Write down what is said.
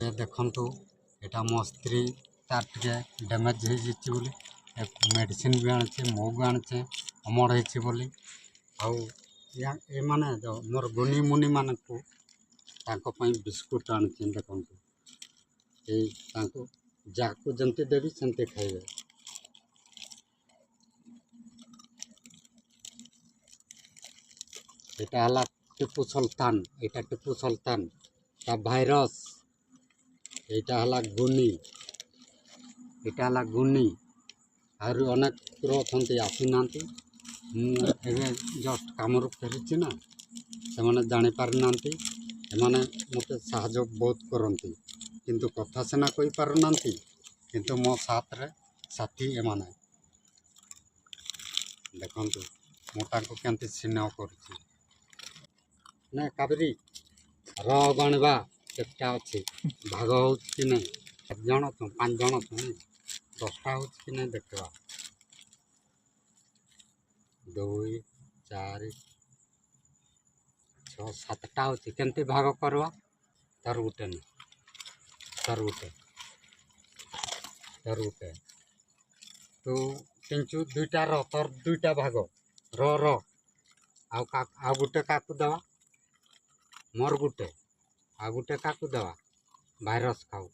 ये देखंतु एटा मो स्त्री तार टिके डैमेज हो जिछि बोली मेडिसिन भी आनछे मो भी आनछे अमर होइछि बोली आउ ए माने जो मोर गुनी मुनि मानकु तांको पई बिस्कुट आनछे देखंतु ए तांको जाको जंते देबी सेंते खाइबे। एटा हला टिपू सुल्तान ता भाइरस एटा हला गुनी आरु अनेक कुकुर अछंती आसी नांती एबे जस्ट कामरु फेरिछि ना सेमाने जानि पारु नांती एमाने मते साहाय्य बहुत करंती किंतु कथा सेना कहि पारु नांती किंतु मो साथ रे साथी एमाने देखंतु मो तांको केंति स्नेह करछि ना काबरी र गणवा केटा अछि भाग होछि कि नै 7 जण तो 5 जण तो 10टा होछि कि नै देखवा 2 4 6 7टा होछि केंति भाग करवा तार गुटे नै तार गुटे तो किंचु दुईटा र तोर दुईटा भाग र आ गुटे काकु दवा मोर गुटे आ गुटे काकु दवा भाइरस खाऊ।